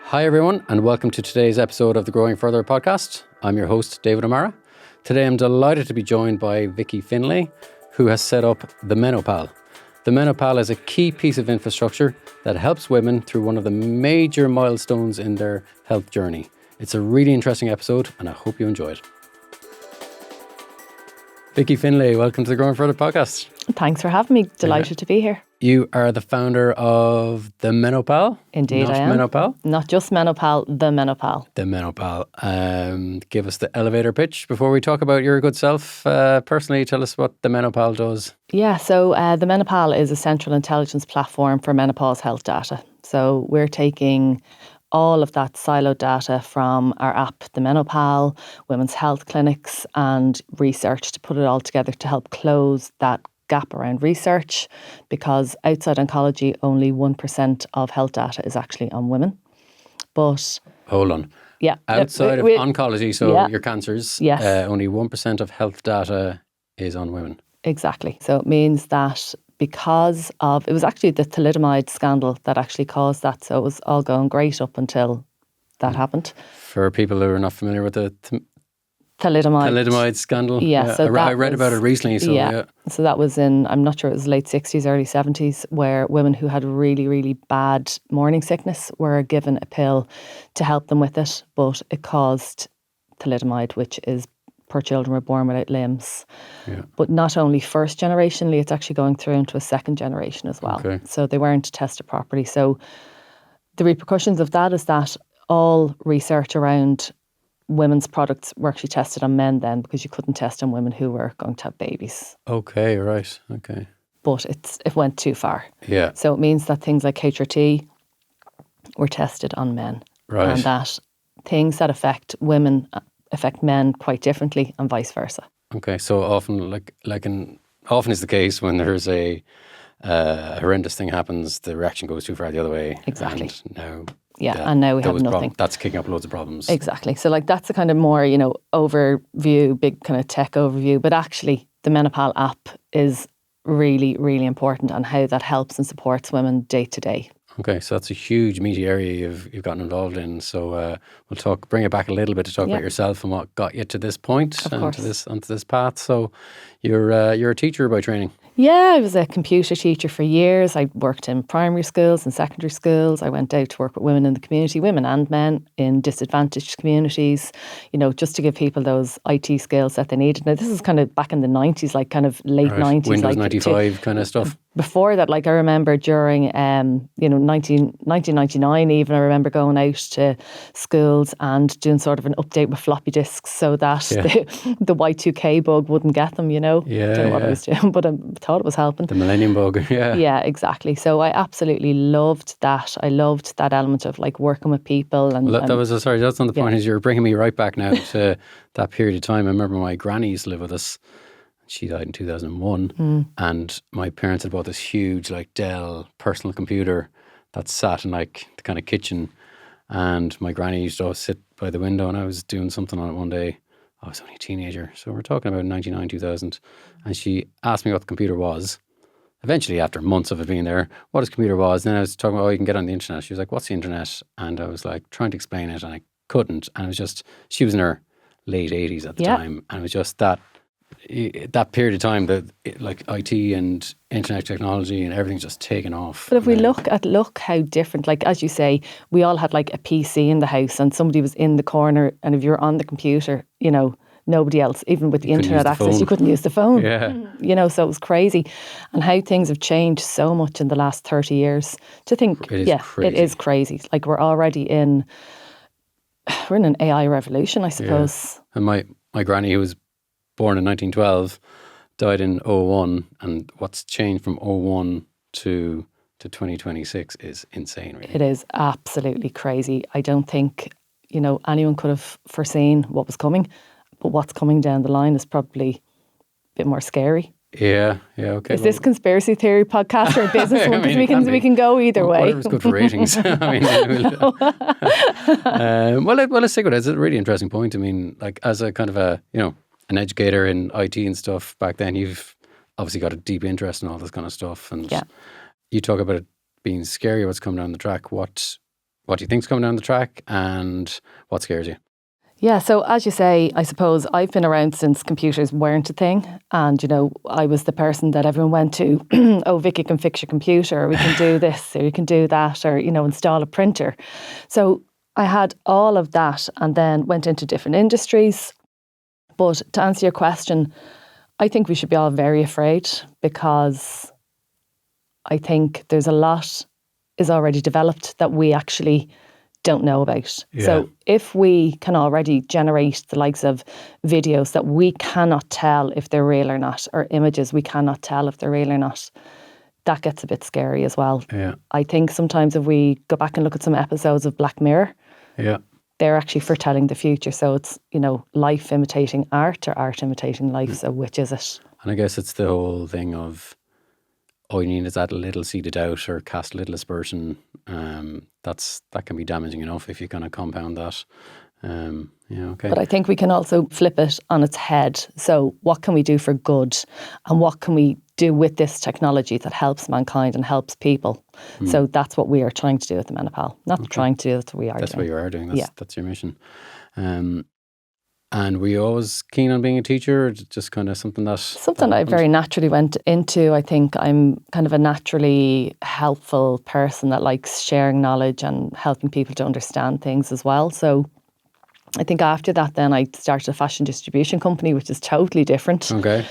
Hi everyone, and welcome to today's episode of the Growing Further podcast. I'm your host, David O'Mara. Today I'm delighted to be joined by Vicky Finlay, who has set up the MenoPal. The MenoPal is a key piece of infrastructure that helps women through one of the major milestones in their health journey. It's a really interesting episode, and I hope you enjoy it. Vicky Finlay, welcome to the Growing Further podcast. Thanks for having me. Delighted to be here. You are the founder of the MenoPal. Indeed, I am. MenoPal? Not just MenoPal, the MenoPal. The MenoPal. Give us the elevator pitch before we talk about your good self. Personally, tell us what the MenoPal does. Yeah, so the MenoPal is a central intelligence platform for menopause health data. So we're taking all of that siloed data from our app, the MenoPal, women's health clinics and research to put it all together to help close that gap around research, because outside oncology, only 1% of health data is actually on women. But hold on. Yeah. Outside of oncology, so your cancers, yes. Only 1% of health data is on women. Exactly. So it means that because of, it was actually the thalidomide scandal that actually caused that. So it was all going great up until that happened. For people who are not familiar with the thalidomide scandal. Yeah, so I read about it recently. So yeah. So that was in, I'm not sure, it was late 60s, early 70s, where women who had really, really bad morning sickness were given a pill to help them with it, but it caused thalidomide, which is poor children were born without limbs. Yeah. But not only first generationally, it's actually going through into a second generation as well. Okay. So they weren't tested properly. So the repercussions of that is that all research around women's products were actually tested on men then, because you couldn't test on women who were going to have babies. Okay, right. Okay. But it went too far. Yeah. So it means that things like HRT were tested on men. Right. And that things that affect women affect men quite differently and vice versa. Okay, so often often is the case when there's a horrendous thing happens, the reaction goes too far the other way. Exactly. And now and now we have nothing. That's kicking up loads of problems. Exactly. So that's a kind of more, overview, big kind of tech overview. But actually, the MenoPal app is really, really important and how that helps and supports women day to day. Okay, so that's a huge meaty area you've gotten involved in. So we'll bring it back a little bit to talk about yourself and what got you to this point and onto this path. So you're a teacher by training. Yeah, I was a computer teacher for years. I worked in primary schools and secondary schools. I went out to work with women in the community, women and men in disadvantaged communities, just to give people those IT skills that they needed. Now, this is kind of back in the 90s, like kind of late 90s. Windows 95 kind of stuff. Before that, I remember during, 1999 even, I remember going out to schools and doing sort of an update with floppy disks so that the Y2K bug wouldn't get them, Yeah. Don't know what I was doing, but I thought it was helping. The millennium bug, yeah. Yeah, exactly. So I absolutely loved that. I loved that element of working with people. And that's on the point is you're bringing me right back now to that period of time. I remember my granny used to live with us. She died in 2001 and my parents had bought this huge Dell personal computer that sat in the kind of kitchen, and my granny used to always sit by the window and I was doing something on it one day. I was only a teenager, so we're talking about 99, 2000, and she asked me what the computer was. Eventually, after months of it being there, what his computer was, and then I was talking about, you can get on the internet. She was like, what's the internet? And I was trying to explain it and I couldn't, and it was just, she was in her late 80s at the time, and it was just that period of time that IT and internet technology and everything's just taken off. But if we look how different, as you say, we all had a PC in the house and somebody was in the corner, and if you're on the computer, nobody else, even with the internet access, you couldn't use the phone. Yeah. So it was crazy. And how things have changed so much in the last 30 years. To think, it is crazy. We're already in an AI revolution, I suppose. Yeah. And my granny, who was born in 1912, died in 2001, and what's changed from 2001 to 2026 is insane, really. It is absolutely crazy. I don't think, anyone could have foreseen what was coming, but what's coming down the line is probably a bit more scary. Yeah, okay. Is this conspiracy theory podcast or a business one? Because we can go either way. Whatever's good for ratings. Well, let's take it. It's a really interesting point. As a kind of an educator in IT and stuff back then, you've obviously got a deep interest in all this kind of stuff. And you talk about it been scary, what's coming down the track, what do you think's coming down the track, and what scares you? Yeah, so as you say, I suppose I've been around since computers weren't a thing. And, I was the person that everyone went to, oh, Vicky can fix your computer, or we can do this, or we can do that, or, install a printer. So I had all of that and then went into different industries. But to answer your question, I think we should be all very afraid, because I think there's a lot is already developed that we actually don't know about. Yeah. So if we can already generate the likes of videos that we cannot tell if they're real or not, or images we cannot tell if they're real or not, that gets a bit scary as well. Yeah. I think sometimes if we go back and look at some episodes of Black Mirror, they're actually foretelling the future. So it's, life imitating art or art imitating life. So which is it? And I guess it's the whole thing of, all you need is that little seed of doubt or cast a little aspersion. That can be damaging enough if you kind of compound that. Okay. But I think we can also flip it on its head. So what can we do for good? And what can we do with this technology that helps mankind and helps people? So that's what we are trying to do with the MenoPal. Not trying to do, that's what we are That's doing. what you are doing. That's your mission. And were you always keen on being a teacher, or just kind of something that I very naturally went into? I think I'm kind of a naturally helpful person that likes sharing knowledge and helping people to understand things as well. So I think after that then I started a fashion distribution company, which is totally different. Okay.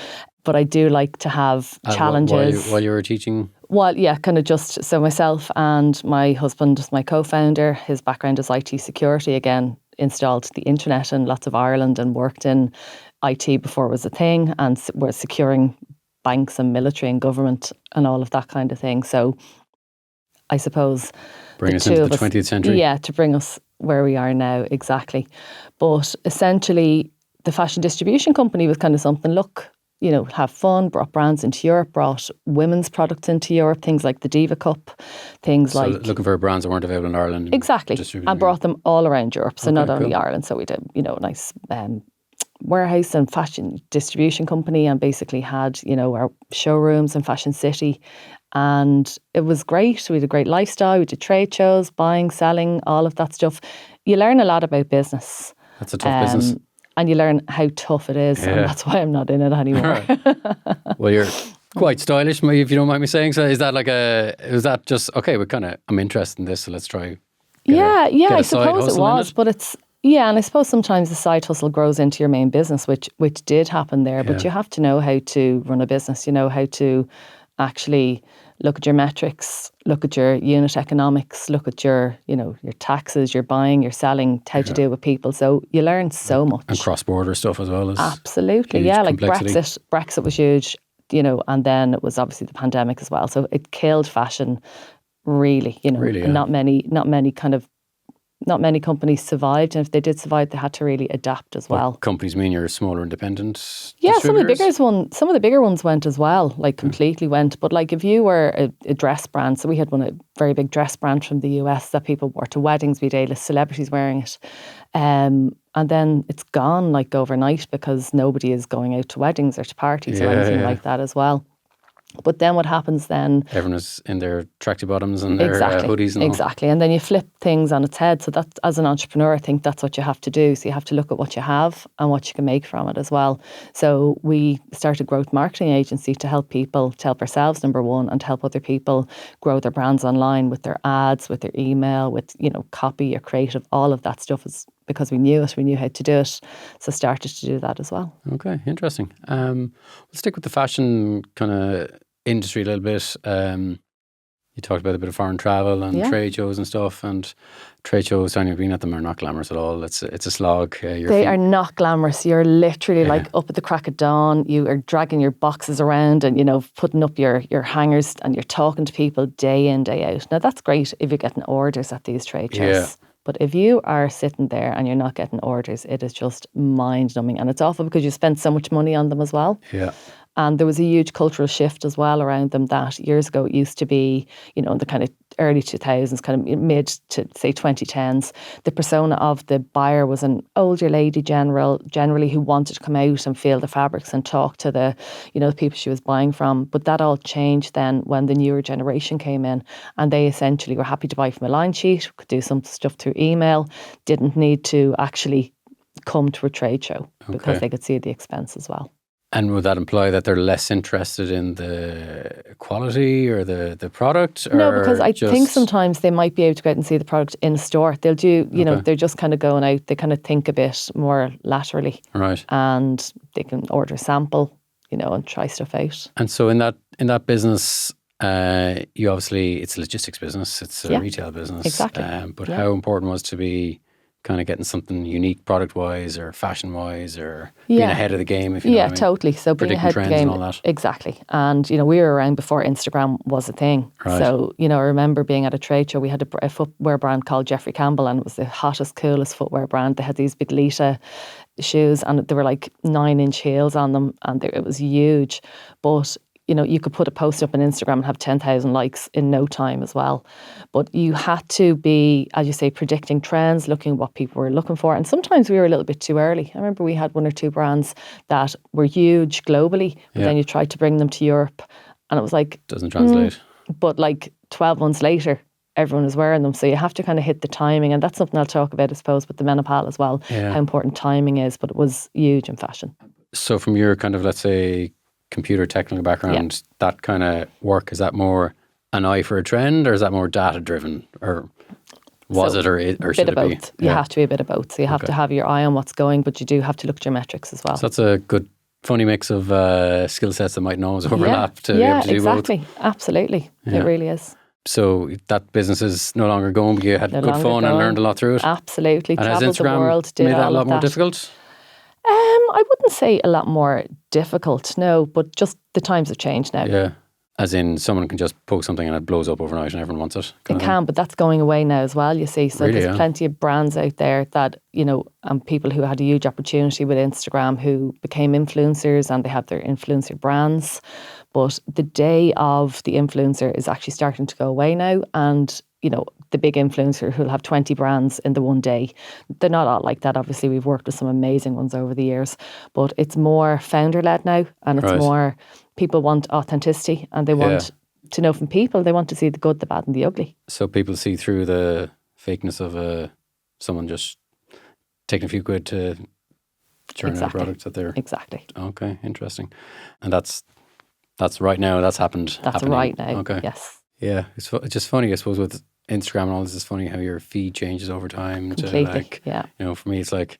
But I do like to have challenges. While you were teaching? Well, yeah, kind of just, so myself and my husband, my co-founder, his background is IT security, again, installed the internet in lots of Ireland and worked in IT before it was a thing, and we're securing banks and military and government and all of that kind of thing. So I suppose bring us into the 20th century. Yeah, to bring us where we are now, exactly. But essentially, the fashion distribution company was kind of something, look, have fun, brought brands into Europe, brought women's products into Europe, things like the Diva Cup, things like... looking for brands that weren't available in Ireland. Exactly, and brought them all around Europe. So not only Ireland, so we did, a nice warehouse and fashion distribution company, and basically had, our showrooms in Fashion City. And it was great. We had a great lifestyle. We did trade shows, buying, selling, all of that stuff. You learn a lot about business. That's a tough business. And you learn how tough it is, and that's why I'm not in it anymore. Well, you're quite stylish, if you don't mind me saying. So is that just, okay, I'm interested in this, so let's try. I suppose it was, but it's, and I suppose sometimes the side hustle grows into your main business, which did happen there, but you have to know how to run a business, how to actually look at your metrics, look at your unit economics, look at your, your taxes, your buying, your selling, how to deal with people. So you learn so much. And cross-border stuff as well. Absolutely, like complexity. Brexit was huge, and then it was obviously the pandemic as well. So it killed fashion, really, Really, and not many companies survived, and if they did survive, they had to really adapt as well. Companies mean you're smaller independent? Yeah, some of the bigger ones went as well, like completely went. But like if you were a dress brand, so we had a very big dress brand from the US that people wore to weddings, we had A-list celebrities wearing it. And then it's gone like overnight because nobody is going out to weddings or to parties or anything like that as well. But then what happens then... Everyone is in their tracksuit bottoms and their hoodies and all. Exactly. And then you flip things on its head. So that, as an entrepreneur, I think that's what you have to do. So you have to look at what you have and what you can make from it as well. So we started a growth marketing agency to help people, to help ourselves, number one, and to help other people grow their brands online with their ads, with their email, with, copy or creative, all of that stuff is because we knew how to do it. So started to do that as well. Okay, interesting. Let's stick with the fashion kind of industry a little bit. You talked about a bit of foreign travel and trade shows and stuff, and trade shows, Tanya, being at them, are not glamorous at all. It's a slog. They are not glamorous. You're literally like up at the crack of dawn. You are dragging your boxes around and, putting up your hangers, and you're talking to people day in, day out. Now, that's great if you're getting orders at these trade shows. Yeah. But if you are sitting there and you're not getting orders, it is just mind-numbing. And it's awful because you spend so much money on them as well. Yeah. And there was a huge cultural shift as well around them that years ago it used to be, the kind of early 2000s, kind of mid to say 2010s, the persona of the buyer was an older lady generally who wanted to come out and feel the fabrics and talk to the, the people she was buying from. But that all changed then when the newer generation came in, and they essentially were happy to buy from a line sheet, could do some stuff through email, didn't need to actually come to a trade show because they could see the expense as well. And would that imply that they're less interested in the quality or the product? Or no, because I think sometimes they might be able to go out and see the product in store. They'll do, they're just kind of going out, they kind of think a bit more laterally. Right. And they can order a sample, and try stuff out. And so in that business, you obviously, it's a logistics business, it's a retail business. Exactly. But how important was to be kind of getting something unique product-wise or fashion-wise or being ahead of the game, if you know what I mean? Totally. So being ahead of the game. And all that. Exactly. And, we were around before Instagram was a thing. Right. So, I remember being at a trade show, we had a footwear brand called Jeffrey Campbell, and it was the hottest, coolest footwear brand. They had these big Lita shoes, and they were like 9-inch heels on them, and it was huge. But you could put a post up on Instagram and have 10,000 likes in no time as well. But you had to be, as you say, predicting trends, looking what people were looking for. And sometimes we were a little bit too early. I remember we had 1 or 2 brands that were huge globally, but then you tried to bring them to Europe and it was like... Doesn't translate. But like 12 months later, everyone is wearing them. So you have to kind of hit the timing. And that's something I'll talk about, I suppose, with the MenoPal as well, how important timing is. But it was huge in fashion. So from your kind of, let's say, computer technical background, that kind of work, is that more an eye for a trend or is that more data driven, or was it, or should it be? Both. You have to be a bit of both. So you have to have your eye on what's going, but you do have to look at your metrics as well. So that's a good funny mix of skill sets that might not always overlap to be able to do both. Absolutely. It really is. So that business is no longer going, but you had good fun and learned a lot through it. Absolutely. And has Instagram the world, did made that all a lot of more difficult? I wouldn't say a lot more difficult, no, but just the times have changed now. Yeah. As in, someone can just post something and it blows up overnight and everyone wants it. It can, but that's going away now as well, you see. So really, there's plenty of brands out there that, and people who had a huge opportunity with Instagram who became influencers and they have their influencer brands. But the day of the influencer is actually starting to go away now. And, the big influencer who'll have 20 brands in the one day, they're not all like that. Obviously, we've worked with some amazing ones over the years, but it's more founder-led now, and it's more, people want authenticity and they want to know from people. They want to see the good, the bad and the ugly. So people see through the fakeness of someone just taking a few quid to churn out a product that they're... Exactly. Okay, interesting. And that's right now, that's happened. That's happening. Right now, okay. Yes. Yeah, it's just funny, I suppose, with Instagram and all this. It's funny how your feed changes over time. Completely, For me, it's like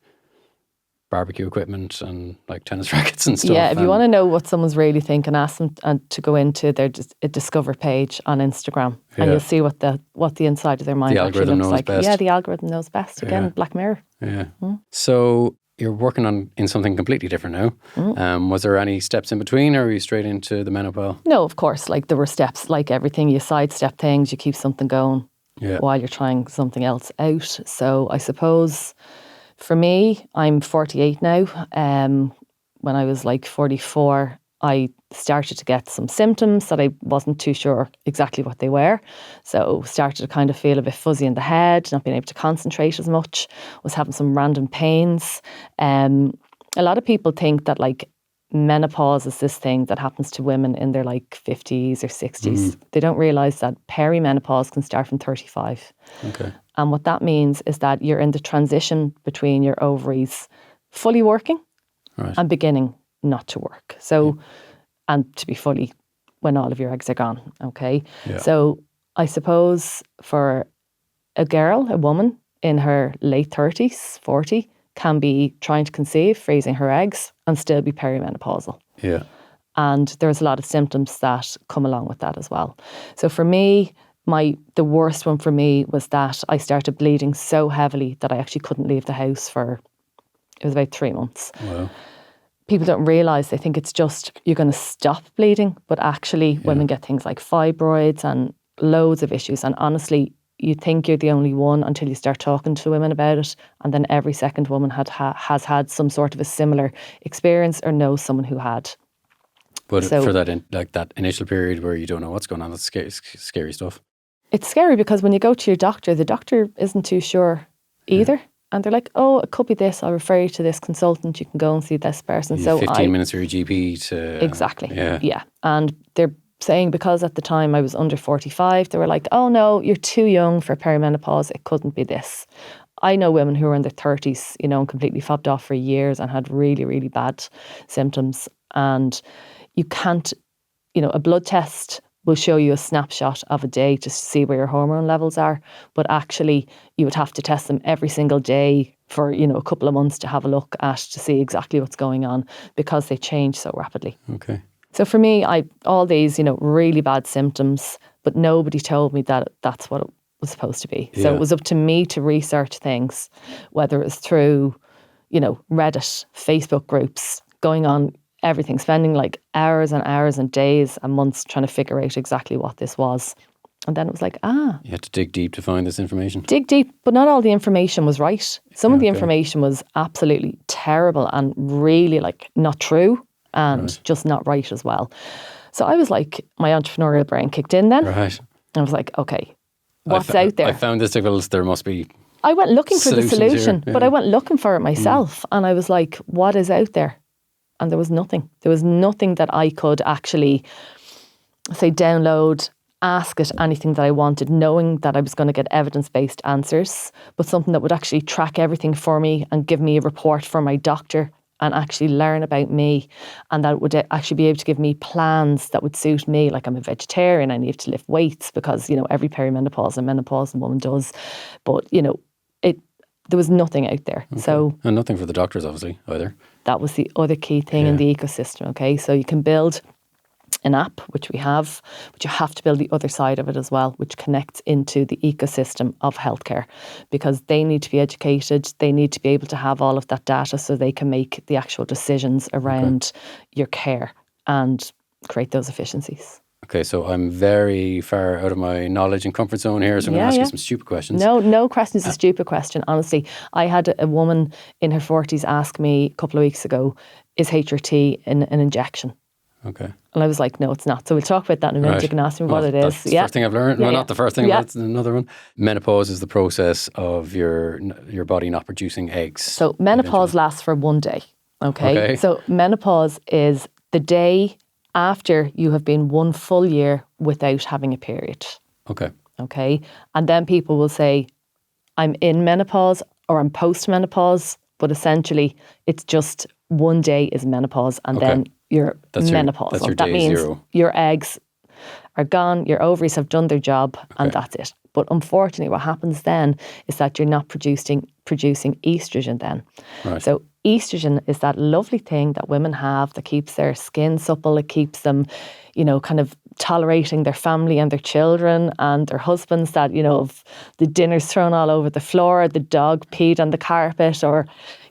barbecue equipment and like tennis rackets and stuff. Yeah, if you want to know what someone's really thinking, ask them and to go into their Discover page on Instagram, and you'll see what the inside of their mind actually looks like. Best. Yeah, the algorithm knows best. Again, Black Mirror. Yeah. So you're working in something completely different now. Was there any steps in between, or were you straight into the MenoPal? No, of course. Like there were steps, like everything. You sidestep things, you keep something going while you're trying something else out. So I suppose for me, I'm 48 now. When I was like 44, I started to get some symptoms that I wasn't too sure exactly what they were. So started to kind of feel a bit fuzzy in the head, not being able to concentrate as much, was having some random pains. A lot of people think that like menopause is this thing that happens to women in their like 50s or 60s. They don't realise that perimenopause can start from 35. Okay. And what that means is that you're in the transition between your ovaries fully working and beginning not to work. So, and to be fully when all of your eggs are gone, okay? Yeah. So I suppose for a woman in her late 30s, 40, can be trying to conceive, freezing her eggs, and still be perimenopausal. Yeah. And there's a lot of symptoms that come along with that as well. So for me, the worst one for me was that I started bleeding so heavily that I actually couldn't leave the house it was about 3 months. Wow. People don't realise, they think it's just you're going to stop bleeding, but actually women get things like fibroids and loads of issues. And honestly, you think you're the only one until you start talking to women about it, and then every second woman has had some sort of a similar experience or knows someone who had. But for that initial period where you don't know what's going on, that's scary stuff. it's scary because when you go to your doctor, the doctor isn't too sure either. Yeah. And they're like, oh, it could be this. I'll refer you to this consultant. You can go and see this person. So 15 minutes for your GP to... Exactly. Yeah. And they're saying because at the time I was under 45, they were like, oh no, you're too young for perimenopause. It couldn't be this. I know women who were in their 30s, you know, and completely fobbed off for years and had really, really bad symptoms. And you can't, you know, a blood test will show you a snapshot of a day to see where your hormone levels are. But actually, you would have to test them every single day for, you know, a couple of months to have a look at to see exactly what's going on because they change so rapidly. Okay. So for me, all these, you know, really bad symptoms, but nobody told me that that's what it was supposed to be. Yeah. So it was up to me to research things, whether it was through, you know, Reddit, Facebook groups, going on everything, spending like hours and hours and days and months trying to figure out exactly what this was. And then it was like, You had to dig deep to find this information. Dig deep, but not all the information was right. Some of the information was absolutely terrible and really like not true and just not right as well. So I was like, my entrepreneurial brain kicked in then. Right. I was like, okay, what's out there? I found this difficult. There must be... I went looking for the solution, but I went looking for it myself. And I was like, what is out there? And there was nothing. There was nothing that I could actually, say, download, ask it anything that I wanted, knowing that I was going to get evidence-based answers, but something that would actually track everything for me and give me a report from my doctor and actually learn about me, and that would actually be able to give me plans that would suit me. Like I'm a vegetarian, I need to lift weights because, you know, every perimenopause and menopausal woman does. But, you know, there was nothing out there. Okay. So, and nothing for the doctors, obviously, either. That was the other key thing in the ecosystem, okay? So you can build an app, which we have, but you have to build the other side of it as well, which connects into the ecosystem of healthcare, because they need to be educated. They need to be able to have all of that data so they can make the actual decisions around your care and create those efficiencies. Okay, so I'm very far out of my knowledge and comfort zone here, so I'm going to ask you some stupid questions. No question is a stupid question, honestly. I had a woman in her 40s ask me a couple of weeks ago, is HRT an injection? Okay. And I was like, no, it's not. So we'll talk about that in a minute. You can ask me what it is. That's the first thing I've learned. Well, not the first thing, but it's another one. Menopause is the process of your body not producing eggs. So menopause lasts for 1 day. Okay. So menopause is the day after you have been 1 full year without having a period. Okay. And then people will say, I'm in menopause or I'm post-menopause, but essentially it's just 1 day is menopause and then you're menopausal. That means 0. Your eggs are gone, your ovaries have done their job and that's it. But unfortunately what happens then is that you're not producing estrogen then. Right. So estrogen is that lovely thing that women have that keeps their skin supple. It keeps them, you know, kind of tolerating their family and their children and their husbands, that, you know, if the dinner's thrown all over the floor, the dog peed on the carpet, or,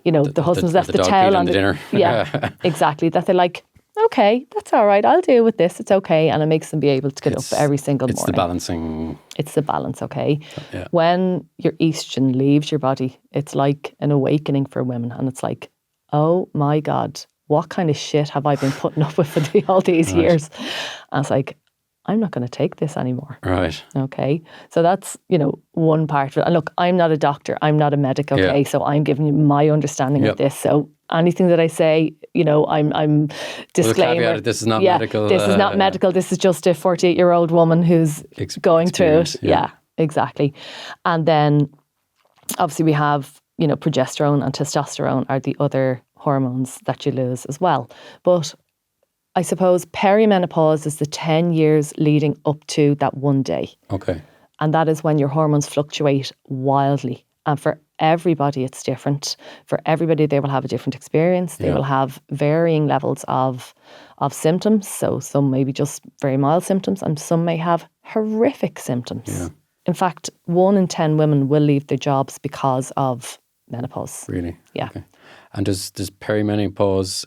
you know, the husband's left the towel on the dinner. Yeah, exactly. That they're like, okay, that's all right, I'll deal with this, it's okay. And it makes them be able to get up every single morning. It's the balancing. It's the balance, okay? Yeah. When your estrogen leaves your body, it's like an awakening for women. And it's like, oh my God, what kind of shit have I been putting up with for all these years? And it's like, I'm not going to take this anymore. Right. Okay. So that's, you know, one part of it. And look, I'm not a doctor, I'm not a medic, okay? So I'm giving you my understanding of this. So anything that I say, you know, I'm disclaimer. Caveat, this is not medical. This is not medical. This is just a 48-year-old woman who's going through it. Yeah, exactly. And then obviously we have, you know, progesterone and testosterone are the other hormones that you lose as well. But I suppose perimenopause is the 10 years leading up to that 1 day. Okay. And that is when your hormones fluctuate wildly. And for everybody, it's different. For everybody, they will have a different experience. They will have varying levels of symptoms. So some may be just very mild symptoms and some may have horrific symptoms. Yeah. In fact, 1 in 10 women will leave their jobs because of menopause. Really? Yeah. Okay. And does perimenopause,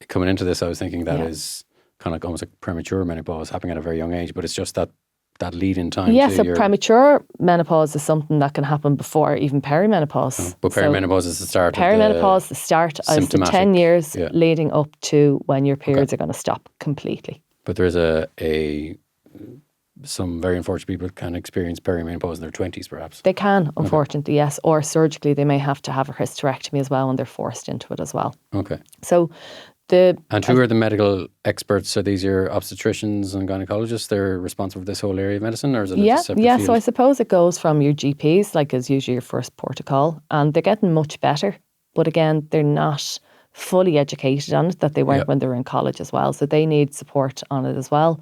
coming into this, I was thinking that is kind of like almost like premature menopause happening at a very young age, but it's just that lead-in time. Yeah, so premature menopause is something that can happen before even perimenopause. But perimenopause is the start. Perimenopause, the start is the 10 years leading up to when your periods are going to stop completely. But there's a some very unfortunate people can experience perimenopause in their 20s, perhaps. They can, unfortunately, yes. Or surgically, they may have to have a hysterectomy as well when they're forced into it as well. Okay. So And who are the medical experts? Are these your obstetricians and gynecologists? They're responsible for this whole area of medicine, or is it a separate field? So I suppose it goes from your GPs, like is usually your first port of call, and they're getting much better. But again, they're not fully educated on it, that they weren't when they were in college as well. So they need support on it as well.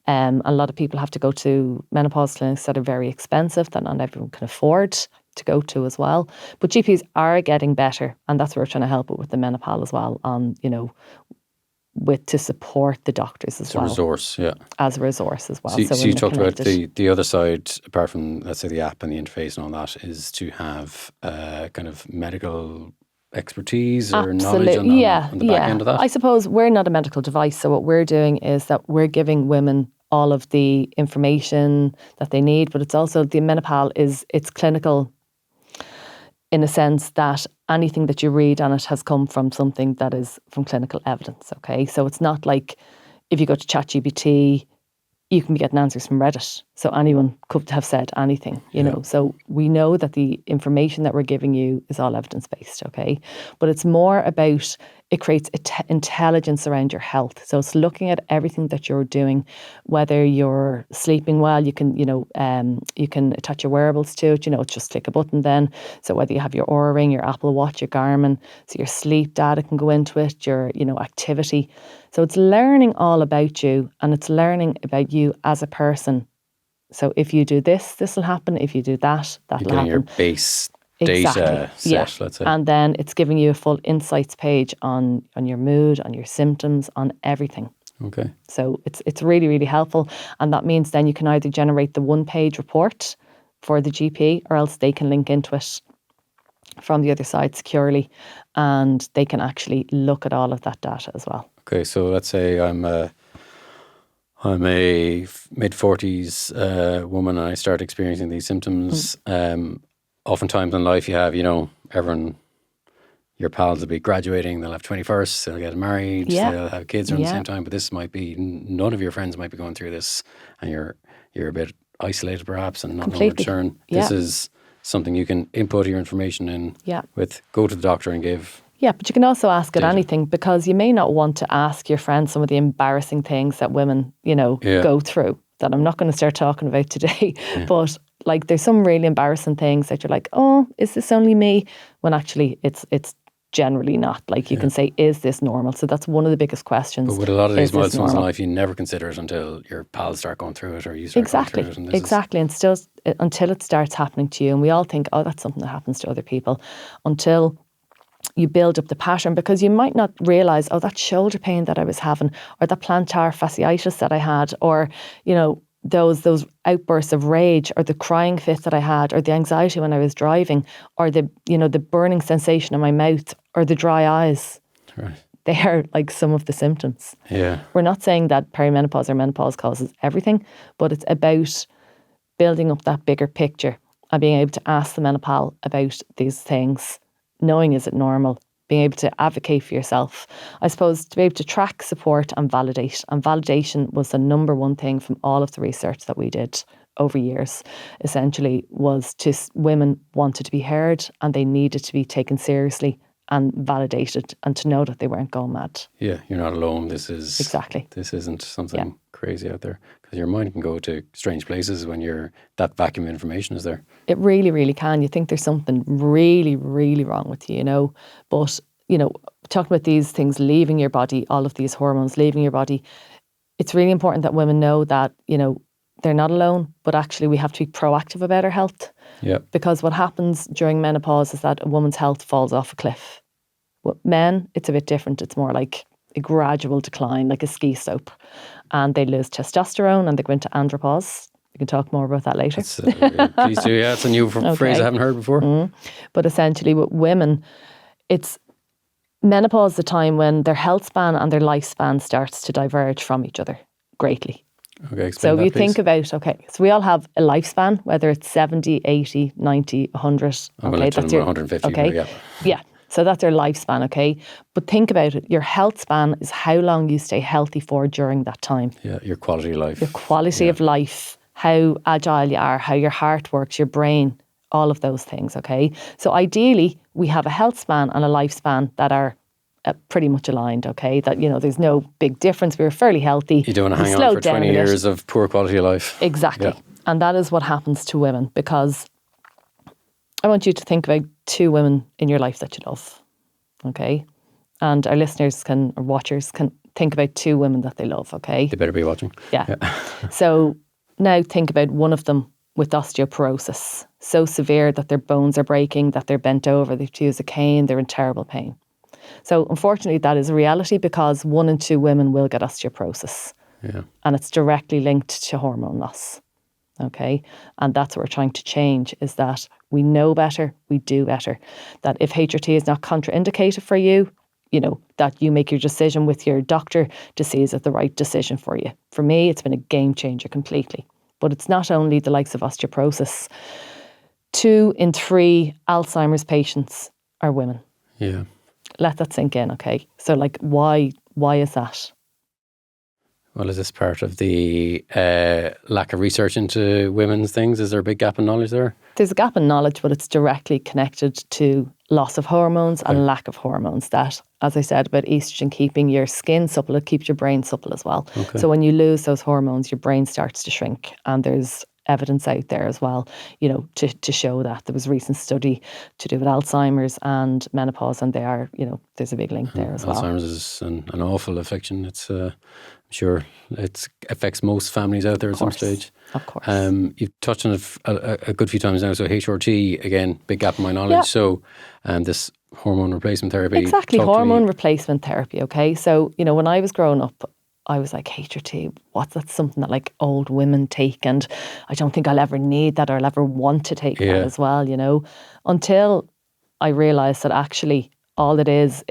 A lot of people have to go to menopause clinics that are very expensive, that not everyone can afford to go to as well. But GPs are getting better, and that's what we're trying to help with the MenoPal as well, on, to support the doctors as well. As a resource, yeah. As a resource as well. So you talked about the other side, apart from, let's say, the app and the interface and all that, is to have kind of medical expertise or knowledge on the back end of that? I suppose we're not a medical device, so what we're doing is that we're giving women all of the information that they need, but it's also, the MenoPal it's clinical in a sense that anything that you read on it has come from something that is from clinical evidence, okay? So it's not like if you go to ChatGPT, you can be getting answers from Reddit. So anyone could have said anything, you know. So we know that the information that we're giving you is all evidence-based, okay? But it's more about, it creates intelligence around your health. So it's looking at everything that you're doing, whether you're sleeping well, you can attach your wearables to it, it's just click a button then. So whether you have your Oura Ring, your Apple Watch, your Garmin, so your sleep data can go into it, your, activity. So it's learning all about you, and it's learning about you as a person. So if you do this, this will happen. If you do that, that'll happen. Your base data set, let's say. And then it's giving you a full insights page on your mood, on your symptoms, on everything. Okay. So it's really, really helpful. And that means then you can either generate the one-page report for the GP, or else they can link into it from the other side securely, and they can actually look at all of that data as well. Okay, so let's say I'm a mid-40s woman and I start experiencing these symptoms. Oftentimes in life you have, everyone, your pals will be graduating, they'll have 21st, they'll get married, they'll have kids around the same time, but this might be, none of your friends might be going through this, and you're a bit isolated perhaps and not knowing where to turn. This is something you can input your information in with, go to the doctor and give. Yeah, but you can also ask it anything, because you may not want to ask your friends some of the embarrassing things that women, go through, that I'm not going to start talking about today. But like, there's some really embarrassing things that you're like, oh, is this only me? When actually it's generally not. Like, you can say, is this normal? So that's one of the biggest questions. But with a lot of these milestones in life, you never consider it until your pals start going through it, or you start going through it. And And still, until it starts happening to you, and we all think, oh, that's something that happens to other people, until you build up the pattern, because you might not realise, oh, that shoulder pain that I was having, or that plantar fasciitis that I had, or, those outbursts of rage, or the crying fit that I had, or the anxiety when I was driving, or the burning sensation in my mouth, or the dry eyes. Right. They are like some of the symptoms. Yeah. We're not saying that perimenopause or menopause causes everything, but it's about building up that bigger picture and being able to ask the MenoPal about these things, knowing, is it normal, being able to advocate for yourself. I suppose to be able to track, support and validate. And validation was the number one thing from all of the research that we did over years, essentially, was women wanted to be heard, and they needed to be taken seriously and validated, and to know that they weren't going mad. Yeah, you're not alone. This isn't something crazy out there, because your mind can go to strange places when that vacuum of information is there. It really, really can. You think there's something really, really wrong with you, but talking about these things leaving your body, all of these hormones leaving your body, it's really important that women know that they're not alone, but actually we have to be proactive about our health. Yeah. Because what happens during menopause is that a woman's health falls off a cliff. With men, it's a bit different. It's more like a gradual decline, like a ski slope. And they lose testosterone and they go into andropause. We can talk more about that later. Please do, yeah. It's a new phrase I haven't heard before. But essentially with women, it's menopause, the time when their health span and their lifespan starts to diverge from each other greatly. Okay, so you think about, so we all have a lifespan, whether it's 70, 80, 90, 100. That's your 150. Okay. Yeah. So that's your lifespan, okay? But think about it. Your health span is how long you stay healthy for during that time. Yeah, your quality of life. Your quality of life how agile you are, how your heart works, your brain, all of those things, okay? So ideally, we have a health span and a lifespan that are pretty much aligned, okay? That, there's no big difference. We're fairly healthy. You don't want to hang on for 20 years of poor quality of life. Exactly. Yeah. And that is what happens to women, because I want you to think about 2 women in your life that you love, okay? And our listeners or watchers can think about 2 women that they love, okay? They better be watching. Yeah. So now think about one of them with osteoporosis, so severe that their bones are breaking, that they're bent over, they have to use a cane, they're in terrible pain. So unfortunately, that is a reality, because 1 in 2 women will get osteoporosis. Yeah. And it's directly linked to hormone loss. Okay. And that's what we're trying to change, is that we know better, we do better. That if HRT is not contraindicated for you, that you make your decision with your doctor to see is it the right decision for you. For me, it's been a game changer completely. But it's not only the likes of osteoporosis. 2 in 3 Alzheimer's patients are women. Yeah. Let that sink in, okay? So why is that? Well, is this part of the lack of research into women's things? Is there a big gap in knowledge there? There's a gap in knowledge, but it's directly connected to loss of hormones and lack of hormones. That, as I said about estrogen keeping your skin supple, it keeps your brain supple as well. Okay. So when you lose those hormones, your brain starts to shrink, and there's evidence out there as well, to show that. There was a recent study to do with Alzheimer's and menopause, and they are, there's a big link there as well. Alzheimer's is an awful affliction. It's I'm sure it affects most families out there at some stage. Of course. You've touched on it a good few times now. So HRT, again, big gap in my knowledge. Yeah. So this hormone replacement therapy. Exactly, hormone replacement therapy, okay? So, when I was growing up, I was like, HRT, that's something that old women take, and I don't think I'll ever need that, or I'll ever want to take that as well, until I realised that actually all it is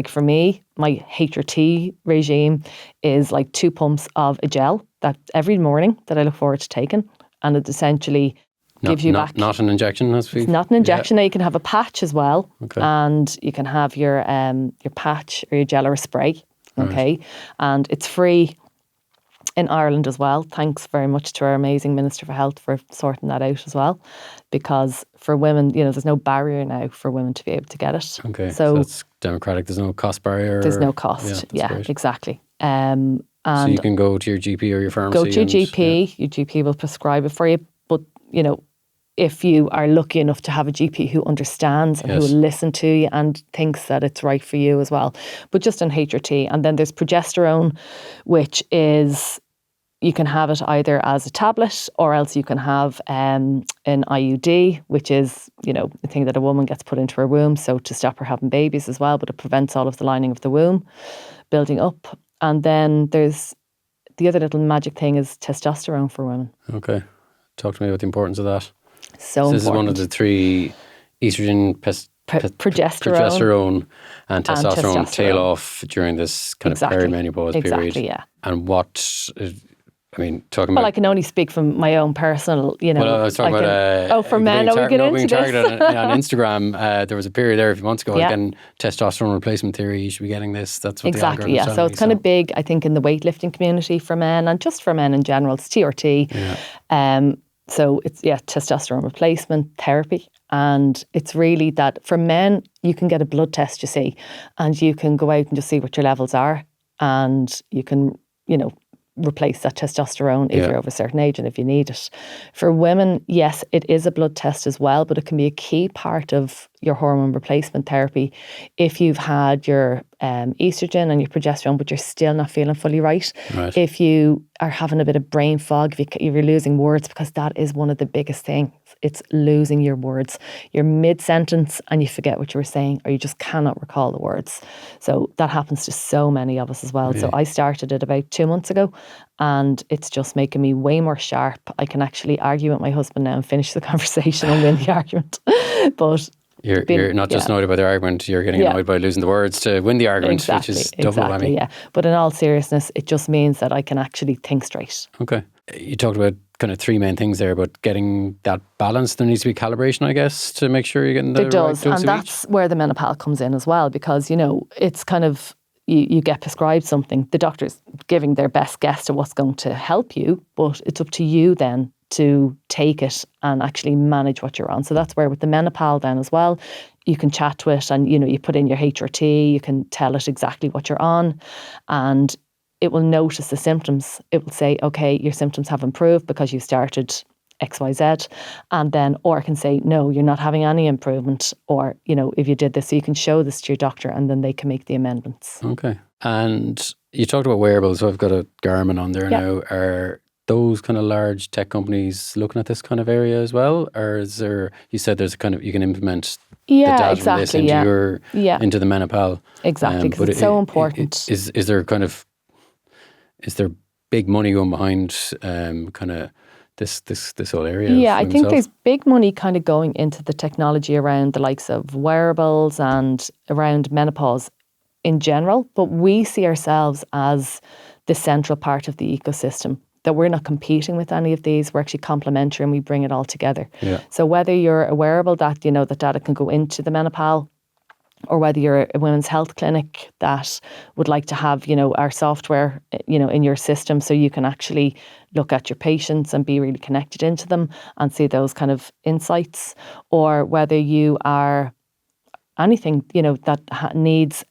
for me, my HRT regime is 2 pumps of a gel that every morning that I look forward to taking, and it essentially gives you back. Not an injection, it's not an injection. Now you can have a patch as well, and you can have your patch or your gel or a spray. Okay. Right. And it's free in Ireland as well. Thanks very much to our amazing Minister for Health for sorting that out as well. Because for women, there's no barrier now for women to be able to get it. Okay. So that's democratic. There's no cost barrier. There's no cost. Yeah, exactly. And so you can go to your GP or your pharmacy. Go to your GP. Your GP will prescribe it for you. But, if you are lucky enough to have a GP who understands and who will listen to you and thinks that it's right for you as well. But just on HRT. And then there's progesterone, which is, you can have it either as a tablet, or else you can have an IUD, which is, the thing that a woman gets put into her womb, so to stop her having babies as well, but it prevents all of the lining of the womb building up. And then there's the other little magic thing is testosterone for women. Okay. Talk to me about the importance of that. So important. This is one of the 3: estrogen, progesterone and testosterone tail off during this kind of perimenopause period. Exactly, yeah. And what, talking about... Well, I can only speak from my own personal, Well, I was talking about... for men, are we getting into this? on Instagram, there was a period there a few months ago, getting testosterone replacement theory, you should be getting this. That's what exactly, the so it's kind of big, I think, in the weightlifting community for men, and just for men in general. It's TRT. Yeah. So it's, testosterone replacement therapy. And it's really that for men, you can get a blood test, you see, and you can go out and just see what your levels are. And you can, replace that testosterone if you're over a certain age and if you need it. For women, yes, it is a blood test as well, but it can be a key part of your hormone replacement therapy if you've had your estrogen and your progesterone, but you're still not feeling fully right. If you are having a bit of brain fog, if you're losing words, because that is one of the biggest things. It's losing your words. You're mid-sentence and you forget what you were saying, or you just cannot recall the words. So that happens to so many of us as well. So I started it about 2 months ago, and it's just making me way more sharp. I can actually argue with my husband now and finish the conversation and win the argument. But you're not just annoyed by the argument, you're getting annoyed by losing the words to win the argument, which is double whammy. Yeah. But in all seriousness, it just means that I can actually think straight. Okay. You talked about kind of 3 main things there, but getting that balance, there needs to be calibration, I guess, to make sure you're getting the right dose of each. And that's where the MenoPal comes in as well, because, it's kind of, you get prescribed something, the doctor's giving their best guess to what's going to help you, but it's up to you then to take it and actually manage what you're on. So that's where with the MenoPal then as well, you can chat to it and, you put in your HRT, you can tell it exactly what you're on, and it will notice the symptoms. It will say, okay, your symptoms have improved because you started XYZ. And then, or it can say, no, you're not having any improvement. Or, if you did this, so you can show this to your doctor and then they can make the amendments. Okay. And you talked about wearables. So I've got a Garmin on there now. Are those kind of large tech companies looking at this kind of area as well? Or is there, you said there's a kind of, you can implement the data from this into into the MenoPal. Exactly, because it's so important. Is there big money going behind kind of this whole area? Yeah, I think there's big money kind of going into the technology around the likes of wearables and around menopause in general, but we see ourselves as the central part of the ecosystem, that we're not competing with any of these, we're actually complementary and we bring it all together. Yeah. So whether you're a wearable that, that data can go into the MenoPal, or whether you're a women's health clinic that would like to have, our software, in your system so you can actually look at your patients and be really connected into them and see those kind of insights, or whether you are anything, that needs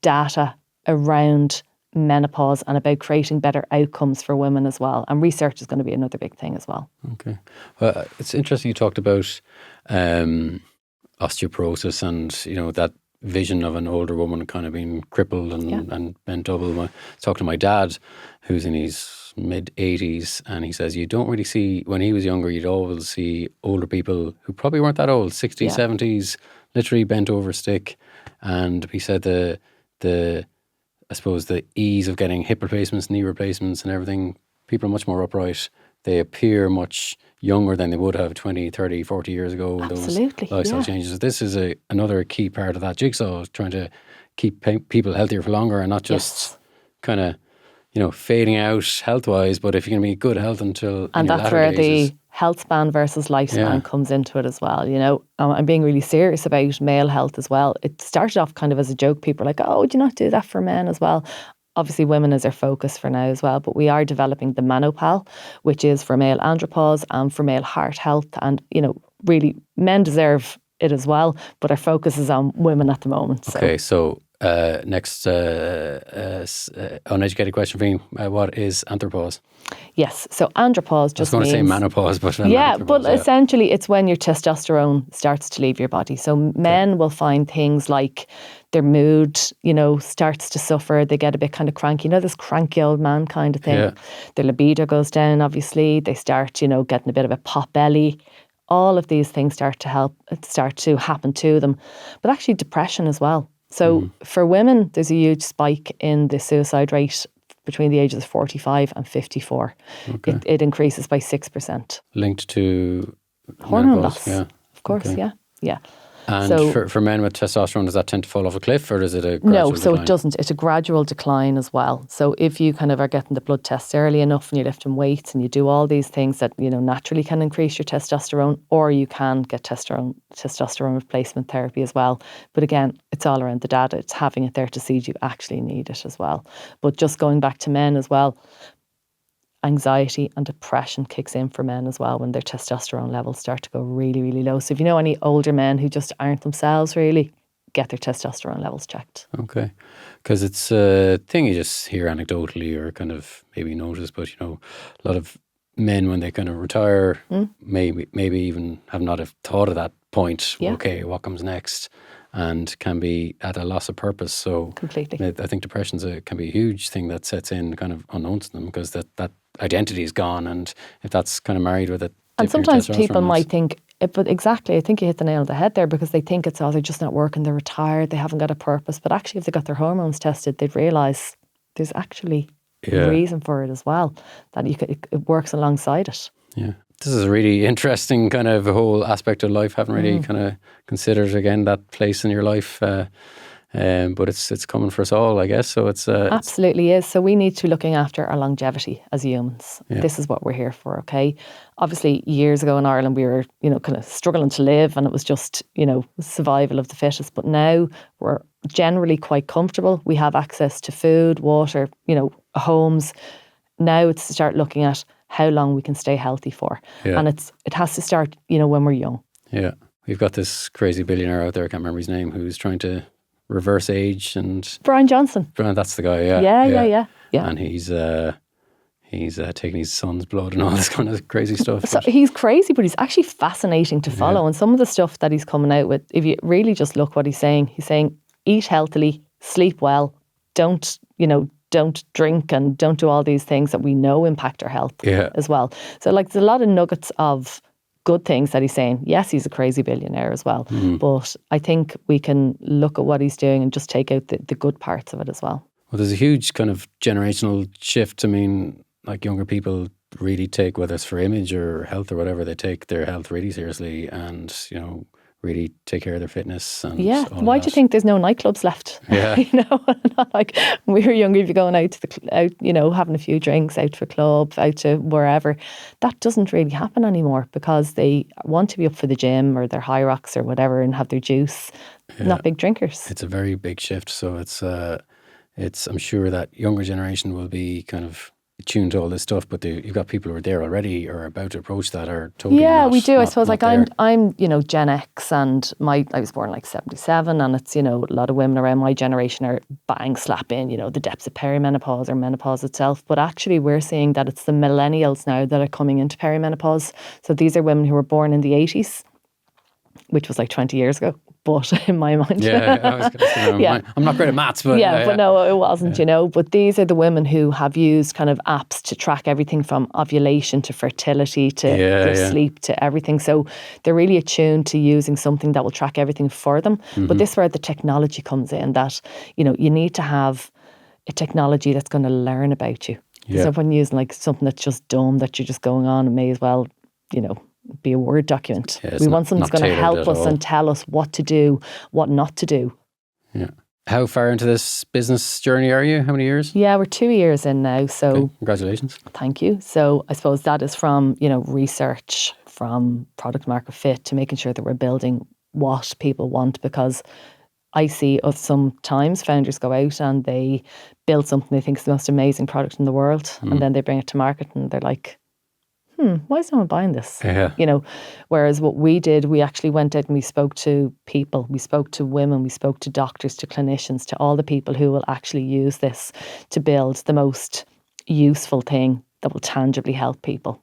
data around menopause and about creating better outcomes for women as well. And research is going to be another big thing as well. Okay. Well, it's interesting you talked about osteoporosis and, that vision of an older woman kind of being crippled and bent double. I talked to my dad, who's in his mid-80s, and he says you don't really see, when he was younger, you'd always see older people who probably weren't that old, 60s, 70s, literally bent over a stick. And he said I suppose the ease of getting hip replacements, knee replacements and everything, people are much more upright. They appear much younger than they would have 20, 30, 40 years ago. Absolutely, those lifestyle changes. This is another key part of that jigsaw, trying to keep people healthier for longer and not just kind of, fading out health-wise, but if you're going to be good health until and that's where the health span versus lifespan comes into it as well. I'm being really serious about male health as well. It started off kind of as a joke. People are like, oh, would you not do that for men as well? Obviously, women is our focus for now as well, but we are developing the MenoPal, which is for male andropause and for male heart health. And, really, men deserve it as well, but our focus is on women at the moment. Okay, so next uneducated question for you. What is andropause? Yes, so andropause just means... I was going to say menopause, but... Essentially it's when your testosterone starts to leave your body. So men will find things like their mood, starts to suffer. They get a bit kind of cranky, this cranky old man kind of thing. Yeah. Their libido goes down, obviously. They start, getting a bit of a pot belly. All of these things start to happen to them. But actually depression as well. So for women, there's a huge spike in the suicide rate between the ages of 45 and 54. Okay. It increases by 6%. Linked to hormone loss, of course, yeah. And for men with testosterone, does that tend to fall off a cliff, or is it a gradual decline? It doesn't. It's a gradual decline as well. So if you kind of are getting the blood tests early enough and you're lifting weights and you do all these things that, naturally can increase your testosterone, or you can get testosterone replacement therapy as well. But again, it's all around the data. It's having it there to see do you actually need it as well. But just going back to men as well, anxiety and depression kicks in for men as well when their testosterone levels start to go really, really low. So if you know any older men who just aren't themselves really, get their testosterone levels checked. Okay. Because it's a thing you just hear anecdotally or kind of maybe notice, but a lot of men when they kind of retire, maybe even have not have thought of that point. Yeah. Okay, what comes next? And can be at a loss of purpose. So completely, I think depression can be a huge thing that sets in kind of unknown to them because that identity is gone, and if that's kind of married with it. And sometimes people might think, but exactly, I think you hit the nail on the head there because they think it's they're just not working, they're retired, they haven't got a purpose. But actually, if they got their hormones tested, they'd realise there's actually a reason for it as well. That it works alongside it. Yeah. This is a really interesting kind of whole aspect of life. Haven't really kind of considered again that place in your life, but it's coming for us all, I guess. So it's absolutely is. So we need to be looking after our longevity as humans. Yeah. This is what we're here for. Okay. Obviously, years ago in Ireland, we were kind of struggling to live, and it was just survival of the fittest. But now we're generally quite comfortable. We have access to food, water, homes. Now it's to start looking at how long we can stay healthy for. Yeah. And it has to start, when we're young. Yeah. We've got this crazy billionaire out there, I can't remember his name, who's trying to reverse age. And Brian Johnson. That's the guy, yeah. Yeah. And he's taking his son's blood and all this kind of crazy stuff. So he's crazy, but he's actually fascinating to follow. And some of the stuff that he's coming out with, if you really just look what he's saying eat healthily, sleep well, don't drink and don't do all these things that we know impact our health as well. So there's a lot of nuggets of good things that he's saying. Yes, he's a crazy billionaire as well. But I think we can look at what he's doing and just take out the good parts of it as well. Well, there's a huge kind of generational shift. I mean, like younger people really take, whether it's for image or health or whatever, they take their health really seriously and, really take care of their fitness. And why do you think there's no nightclubs left? Yeah. Not like when we were younger, if you're going out having a few drinks, out to a club, out to wherever, that doesn't really happen anymore because they want to be up for the gym or their high rocks or whatever and have their juice, not big drinkers. It's a very big shift. So I'm sure that younger generation will be kind of tuned to all this stuff, but you've got people who are there already or about to approach that are totally we do. I suppose I'm Gen X and I was born like 77 and it's, a lot of women around my generation are bang slap in, the depths of perimenopause or menopause itself. But actually we're seeing that it's the millennials now that are coming into perimenopause. So these are women who were born in the 80s, which was like 20 years ago. But in my mind, I'm not great at maths, but but no, it wasn't, But these are the women who have used kind of apps to track everything from ovulation to fertility to sleep to everything. So they're really attuned to using something that will track everything for them. But this is where the technology comes in. That you need to have a technology that's going to learn about you. There's no point using like something that's just dumb that you're just going on and may as well, be a Word document. We want something that's going to help us and tell us what to do, what not to do. Yeah. How far into this business journey are you? How many years? Yeah, we're 2 years in now. So okay. Congratulations. Thank you. So I suppose that is from, research, from product market fit to making sure that we're building what people want, because I see sometimes founders go out and they build something they think is the most amazing product in the world and then they bring it to market and they're like, why is no one buying this? Yeah. Whereas what we did, we actually went out and we spoke to people, we spoke to women, we spoke to doctors, to clinicians, to all the people who will actually use this to build the most useful thing that will tangibly help people.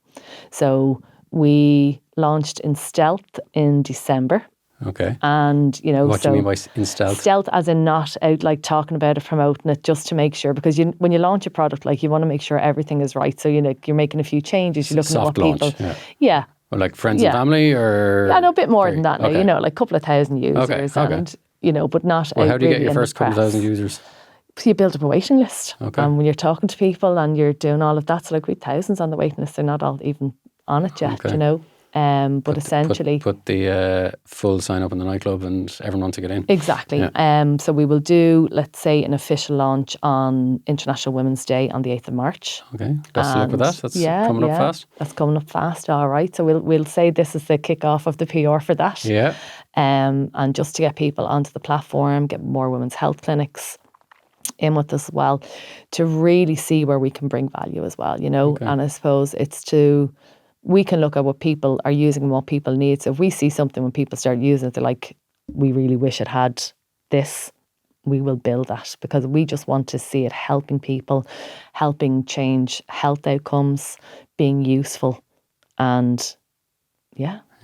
So we launched in stealth in December. Okay. And, what do you mean by in stealth? Stealth as in not out like talking about it, promoting it, just to make sure, because when you launch a product, like you want to make sure everything is right. So, you're making a few changes, you're looking soft at what launch, people... Yeah. Or like friends and family or... Yeah, no, a bit more than that now, like a couple of thousand users okay. and, but not Well, how do you really get your first couple of thousand users? So you build up a waiting list. Okay. And when you're talking to people and you're doing all of that, so like we have thousands on the waiting list, they're not all even on it yet, But essentially... Put the full sign up in the nightclub and everyone wants to get in. Exactly. Yeah. So we will do, let's say, an official launch on International Women's Day on the 8th of March. Okay. Best of luck with that. That's coming up fast. That's coming up fast, all right. So we'll say this is the kick-off of the PR for that. Yeah. And just to get people onto the platform, get more women's health clinics in with us as well, to really see where we can bring value as well, Okay. And I suppose we can look at what people are using and what people need. So if we see something when people start using it, they're like, we really wish it had this, we will build that, because we just want to see it helping people, helping change health outcomes, being useful, and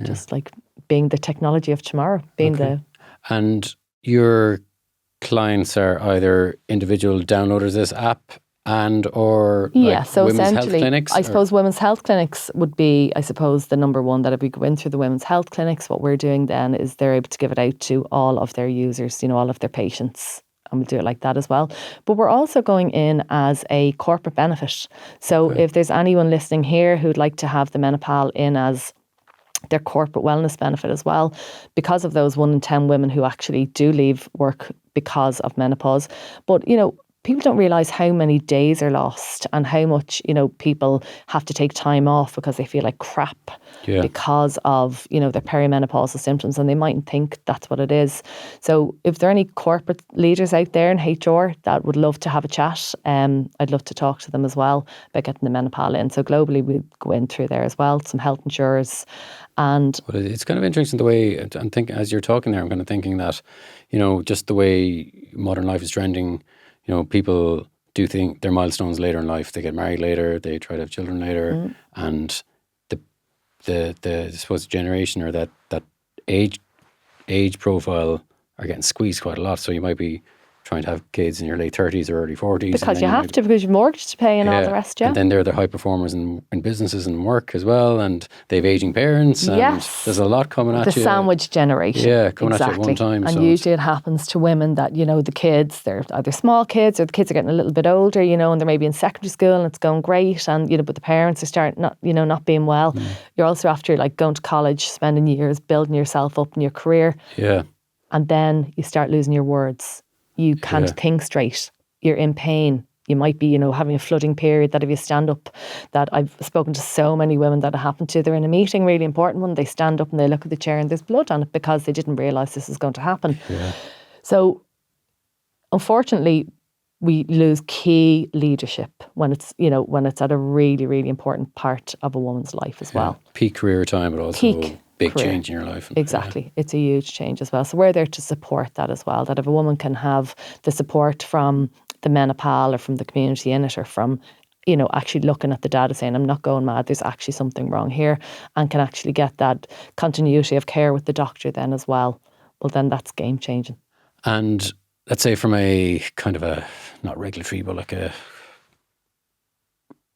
just like being the technology of tomorrow, being And your clients are either individual downloaders of this app or so women's health essentially, clinics? I suppose women's health clinics would be, the number one, that if we go in through the women's health clinics, what we're doing then is they're able to give it out to all of their users, all of their patients, and we'll do it like that as well. But we're also going in as a corporate benefit. So if there's anyone listening here who'd like to have the MenoPal in as their corporate wellness benefit as well, because of those 1 in 10 women who actually do leave work because of menopause. But, people don't realise how many days are lost and how much, people have to take time off because they feel like crap because of, their perimenopausal symptoms, and they mightn't think that's what it is. So if there are any corporate leaders out there in HR that would love to have a chat, I'd love to talk to them as well about getting the MenoPal in. So globally we go in through there as well, some health insurers. And well, it's kind of interesting the way I'm thinking as you're talking there. I'm kind of thinking that, just the way modern life is trending. People do think their milestones later in life. They get married later. They try to have children later, and the I suppose generation or that age profile are getting squeezed quite a lot. So you might be trying to have kids in your late 30s or early 40s. Because you have to, because you've mortgage to pay and all the rest, And then they're the high performers in businesses and work as well, and they've aging parents, and there's a lot coming at you. The sandwich generation. Yeah, coming at you at one time. And usually it happens to women that, the kids, they're either small kids or the kids are getting a little bit older, and they're maybe in secondary school and it's going great, and, but the parents are starting not being well. You're also after going to college, spending years building yourself up in your career. Yeah. And then you start losing your words. You can't think straight. You're in pain. You might be, having a flooding period that if you stand up, that I've spoken to so many women that it happened to. They're in a meeting, really important one. They stand up and they look at the chair and there's blood on it because they didn't realise this is going to happen. Yeah. So, unfortunately, we lose key leadership when it's, when it's at a really, really important part of a woman's life as well. Peak career time, but also big career. Change in your life. Exactly. It's a huge change as well. So we're there to support that as well, that if a woman can have the support from the MenoPal or from the community in it, or from, actually looking at the data saying, I'm not going mad, there's actually something wrong here, and can actually get that continuity of care with the doctor then as well, well, then that's game changing. And let's say from a kind of a, not regulatory, but like a,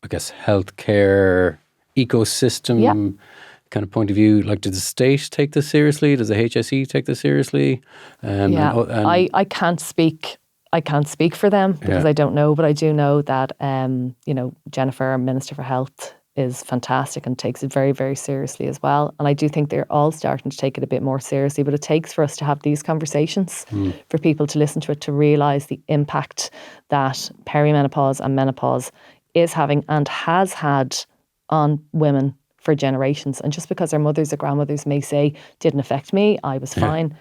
I guess, healthcare ecosystem kind of point of view, like, does the state take this seriously? Does the HSE take this seriously? I can't speak. I can't speak for them because I don't know, but I do know that Jennifer, our Minister for Health, is fantastic and takes it very, very seriously as well. And I do think they're all starting to take it a bit more seriously, but it takes for us to have these conversations, for people to listen to it, to realise the impact that perimenopause and menopause is having and has had on women for generations. And just because our mothers or grandmothers may say, didn't affect me, I was fine.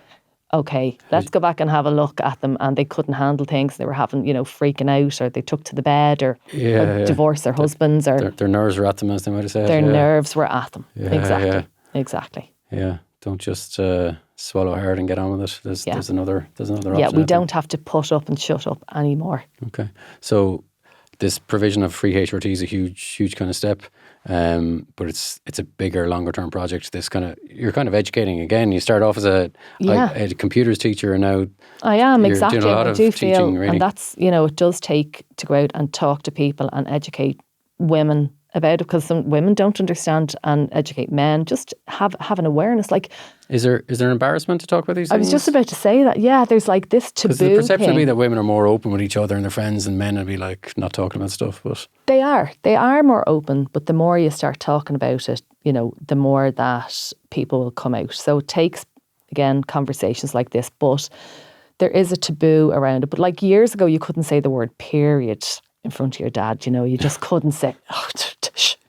Okay, let's go back and have a look at them, and they couldn't handle things. They were having, freaking out, or they took to the bed, or divorced their husbands, or their nerves were at them, as they might have said. Their nerves were at them. Exactly. Yeah, don't just swallow hard and get on with it. There's another option. Yeah, we don't have to put up and shut up anymore. Okay, so this provision of free HRT is a huge kind of step. But it's a bigger, longer term project. You're kind of educating again. You start off as a computers teacher, and now I am you're doing a lot of teaching, really. And that's, it does take to go out and talk to people and educate women about it, because some women don't understand, and educate men. Just have an awareness. Like, is there embarrassment to talk about these things? I was just about to say that. Yeah, there's like this taboo. Because the perception would be that women are more open with each other and their friends, and men would be like not talking about stuff. But they are more open. But the more you start talking about it, the more that people will come out. So it takes, again, conversations like this. But there is a taboo around it. But like years ago, you couldn't say the word period in front of your dad. You just couldn't say,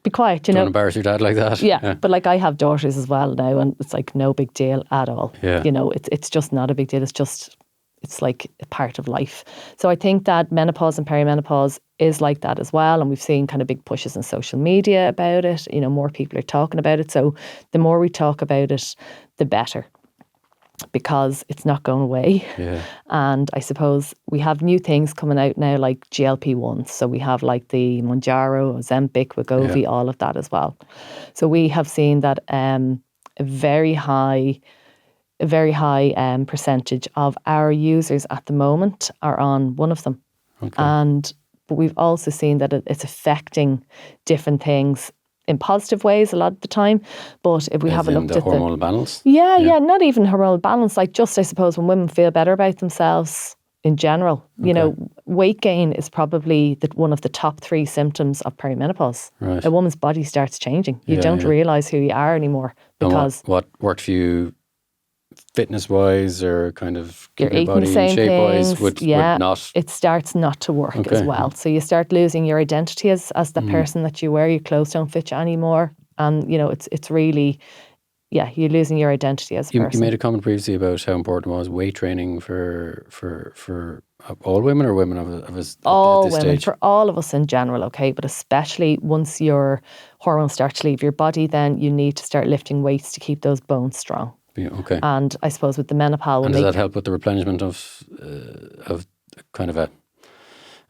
be quiet, Don't embarrass your dad like that. Yeah, but like I have daughters as well now, and it's like no big deal at all. Yeah. It's just not a big deal. It's like a part of life. So I think that menopause and perimenopause is like that as well. And we've seen kind of big pushes on social media about it. More people are talking about it. So the more we talk about it, the better, because it's not going away. Yeah. And I suppose we have new things coming out now, like GLP-1s. So we have like the Mounjaro, Ozempic, Wegovy, all of that as well. So we have seen that a very high percentage of our users at the moment are on one of them. Okay. But we've also seen that it's affecting different things in positive ways a lot of the time. But if we have a look at the hormonal balance? Yeah, not even hormonal balance. Like, just, I suppose, when women feel better about themselves in general, weight gain is probably one of the top 3 symptoms of perimenopause. Right. A woman's body starts changing. You don't realise who you are anymore, because what worked for you fitness wise or kind of You're keeping your eating the body in same shape wise things. would Yeah, not. it starts not to work as Okay. well. So you start losing your identity as the person that you were. Your clothes don't fit you anymore, and it's really, yeah, you're losing your identity as a You person. made a comment previously about how important was weight training for all women or women of at this women, stage. for all of us in general, okay, but especially once your hormones start to leave your body, then you need to start lifting weights to keep those bones strong. Yeah, okay. And I suppose with the MenoPal, And does that help with the replenishment of kind of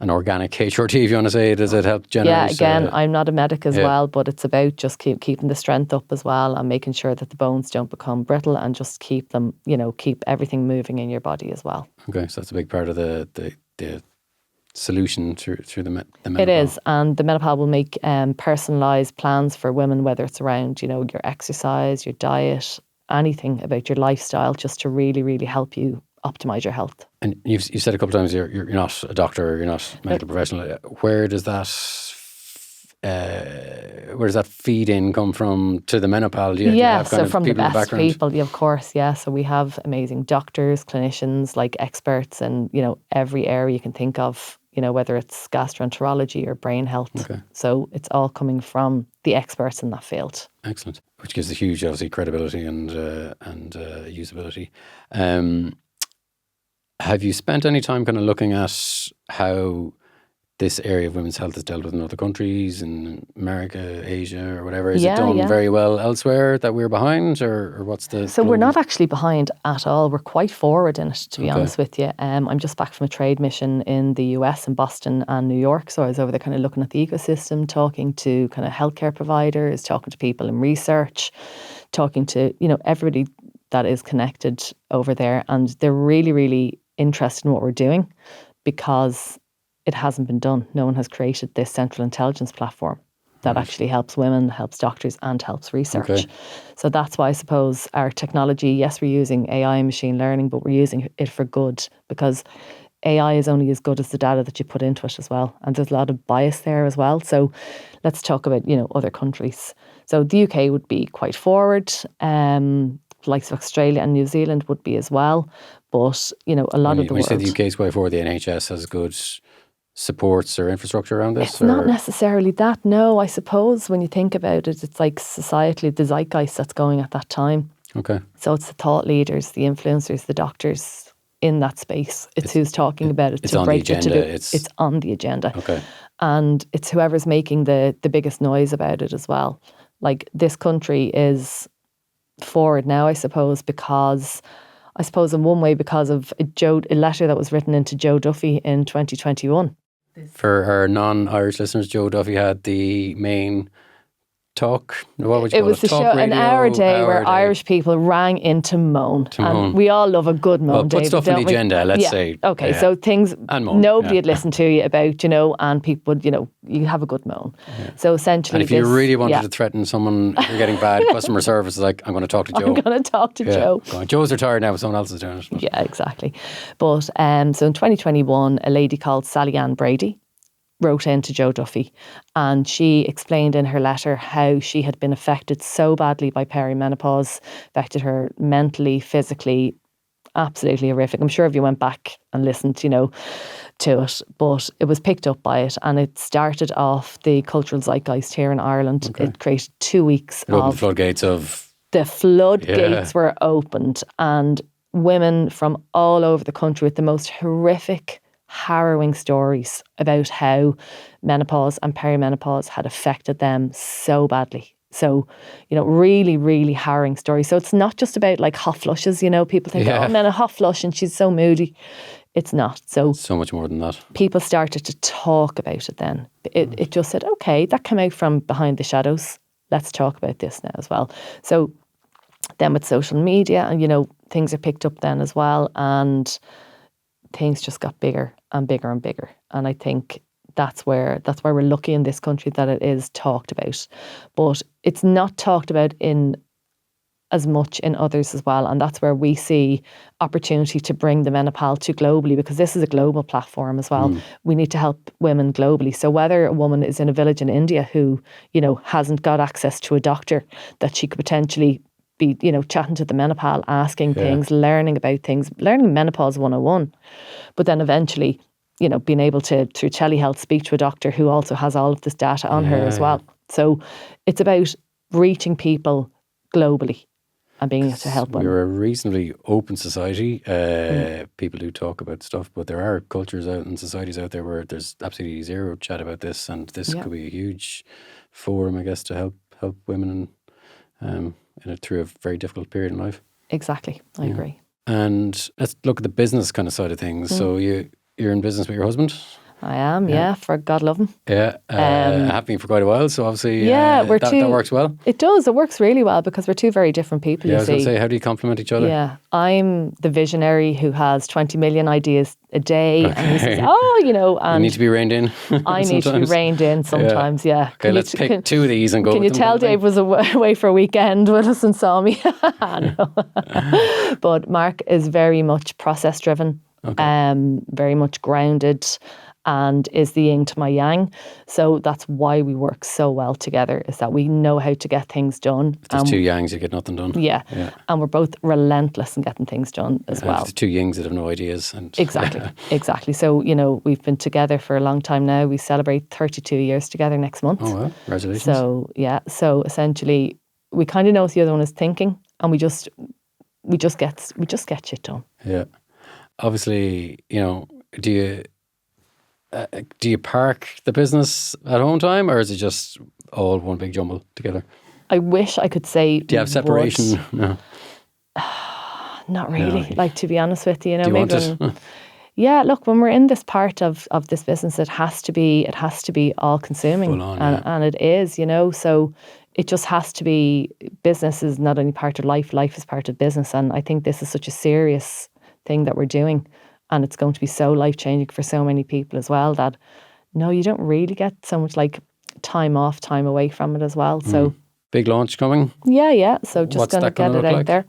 an organic HRT, if you want to say? Does it help generate? Yeah, again, I'm not a medic as yeah. well, but it's about just keeping the strength up as well and making sure that the bones don't become brittle and just keep them, keep everything moving in your body as well. Okay, so that's a big part of the solution through the MenoPal. It is, and the MenoPal will make personalised plans for women, whether it's around, your exercise, your diet, anything about your lifestyle, just to really, really help you optimise your health. And you've said a couple of times you're not a doctor, you're not a medical professional. Where does that feed in come from to the MenoPal? Do you have so from the people in best background? people, of course, yeah. So we have amazing doctors, clinicians, like experts in, every area you can think of, whether it's gastroenterology or brain health. Okay. So it's all coming from the experts in that field. Excellent. Which gives a huge, obviously, credibility and usability. Have you spent any time kind of looking at how this area of women's health is dealt with in other countries, in America, Asia, or whatever? Is it done very well elsewhere that we're behind, or what's the... So we're not actually behind at all. We're quite forward in it, to be honest with you. I'm just back from a trade mission in the US, in Boston and New York. So I was over there kind of looking at the ecosystem, talking to kind of healthcare providers, talking to people in research, talking to, everybody that is connected over there. And they're really, really interested in what we're doing because it hasn't been done. No one has created this central intelligence platform that actually helps women, helps doctors, and helps research. Okay. So that's why I suppose our technology, yes, we're using AI and machine learning, but we're using it for good, because AI is only as good as the data that you put into it as well. And there's a lot of bias there as well. So let's talk about, other countries. So the UK would be quite forward. Likes of Australia and New Zealand would be as well. But, a lot of the world... When you say the UK is quite forward, the NHS has good supports or infrastructure around this? It's not necessarily that, no. I suppose when you think about it, it's like societally the zeitgeist that's going at that time. Okay. So it's the thought leaders, the influencers, the doctors in that space. It's who's talking about it. It's on the agenda. It's on the agenda. Okay. And it's whoever's making the biggest noise about it as well. Like, this country is forward now, I suppose, because... in one way, because of a letter that was written into Joe Duffy in 2021. For our non-Irish listeners, Joe Duffy had the main talk. What would you call it? It was the show, an hour a day where Irish people rang in to moan. And we all love a good moan, well, put David, stuff on the agenda, let's say. Okay, so things nobody would yeah. listen to you about, and people would, you have a good moan. Yeah. So essentially, and if you really wanted to threaten someone, if you're getting bad customer service, like, I'm going to talk to Joe. I'm going to talk to Joe. Joe's retired now, but someone else is doing it. Yeah, exactly. But so in 2021, a lady called Sally Ann Brady wrote into Joe Duffy, and she explained in her letter how she had been affected so badly by perimenopause, affected her mentally, physically, absolutely horrific. I'm sure if you went back and listened, to it, but it was picked up by it, and it started off the cultural zeitgeist here in Ireland. Okay. It created 2 weeks of... The floodgates of... The floodgates were opened, and women from all over the country with the most horrific, harrowing stories about how menopause and perimenopause had affected them so badly. So, really, really harrowing stories. So it's not just about like hot flushes, people think, oh man, a hot flush and she's so moody. It's not. So much more than that. People started to talk about it then. It just said, okay, that came out from behind the shadows. Let's talk about this now as well. So then with social media and, things are picked up then as well. And things just got bigger and bigger and bigger. And I think that's why we're lucky in this country that it is talked about. But it's not talked about in as much in others as well. And that's where we see opportunity to bring the MenoPal to globally, because this is a global platform as well. We need to help women globally. So whether a woman is in a village in India who, hasn't got access to a doctor that she could potentially be, chatting to the MenoPal, asking things, learning about things, learning Menopause 101. But then eventually, being able to, through telehealth, speak to a doctor who also has all of this data on her as well. So it's about reaching people globally and being able to help women. We're a reasonably open society. People do talk about stuff, but there are cultures out and societies out there where there's absolutely zero chat about this, and this could be a huge forum, I guess, to help women through a very difficult period in life. Exactly, I agree. And let's look at the business kind of side of things. So you're in business with your husband? I am, for God love him. Yeah, have been for quite a while, so obviously that works well. It does, it works really well because we're two very different people, I was going to say, how do you complement each other? Yeah, I'm the visionary who has 20 million ideas a day, and he says, and you need to be reined in. I need to be reined in sometimes, Okay, let's pick two of these and go Can with you them, tell Dave was away for a weekend with us and saw me? But Mark is very much process driven, very much grounded, and is the yin to my yang. So that's why we work so well together, is that we know how to get things done. If there's two yangs, you get nothing done. Yeah. And we're both relentless in getting things done as well. If there's two yings that have no ideas. Exactly. So, we've been together for a long time now. We celebrate 32 years together next month. Oh, well, congratulations. So essentially, we kind of know what the other one is thinking, and we just get shit done. Yeah. Obviously, do you park the business at home time, or is it just all one big jumble together? I wish I could say. Do you have separation? No. Not really. No. To be honest with you, do you want it? Yeah, look, when we're in this part of this business, it has to be all consuming. Full on, and it is, so it just has to be. Business is not only part of life is part of business. And I think this is such a serious thing that we're doing. And it's going to be so life-changing for so many people as well that, no, you don't really get so much time off, time away from it as well. So big launch coming? Yeah. So just going to get it out there.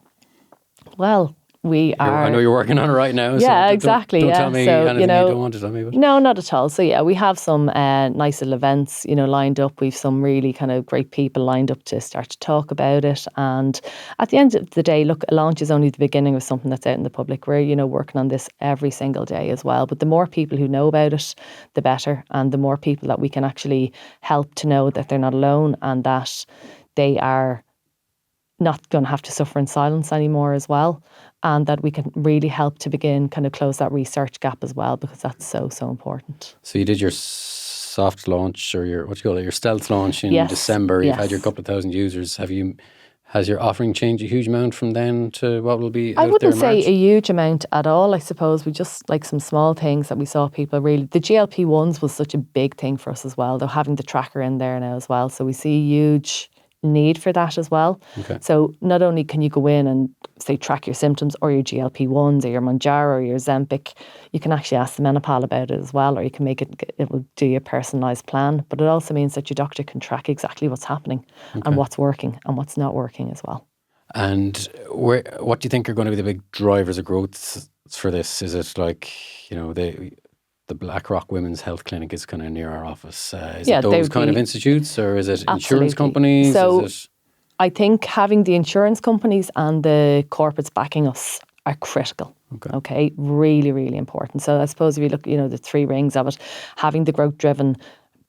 Well, I know you're working on it right now. Yeah, so exactly. Don't tell me anything you don't want to tell me about. No, not at all. So we have some nice little events, lined up. We've some really kind of great people lined up to start to talk about it. And at the end of the day, look, a launch is only the beginning of something that's out in the public. We're, working on this every single day as well. But the more people who know about it, the better. And the more people that we can actually help to know that they're not alone and that they are not going to have to suffer in silence anymore as well. And that we can really help to begin kind of close that research gap as well, because that's so, so important. So you did your soft launch, or your stealth launch in December. You've had your couple of thousand users. Has your offering changed a huge amount from then to what will be out there in March? I wouldn't say a huge amount at all. I suppose we just some small things that we saw people really. The GLP-1s was such a big thing for us as well, though, having the tracker in there now as well. So we see a huge need for that as well. Okay. So not only can you go in and say track your symptoms or your GLP-1s or your Mounjaro or your Ozempic, you can actually ask the MenoPal about it as well, or you can it will do your personalised plan. But it also means that your doctor can track exactly what's happening and what's working and what's not working as well. And what do you think are going to be the big drivers of growth for this? Is it the Blackrock Women's Health Clinic is kind of near our office. Is it those kind of institutes, or is it insurance companies? So I think having the insurance companies and the corporates backing us are critical. Okay, really, really important. So I suppose if you look, the three rings of it, having the growth driven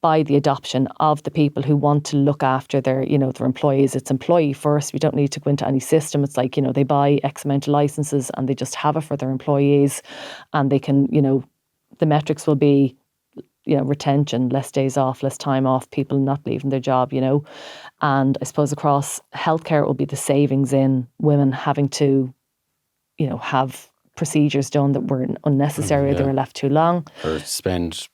by the adoption of the people who want to look after their employees. It's employee first. We don't need to go into any system. It's they buy X amount of licenses and they just have it for their employees, and they can, the metrics will be, retention, less days off, less time off, people not leaving their job, And I suppose across healthcare, it will be the savings in women having to, have procedures done that were unnecessary, they were left too long. Or spend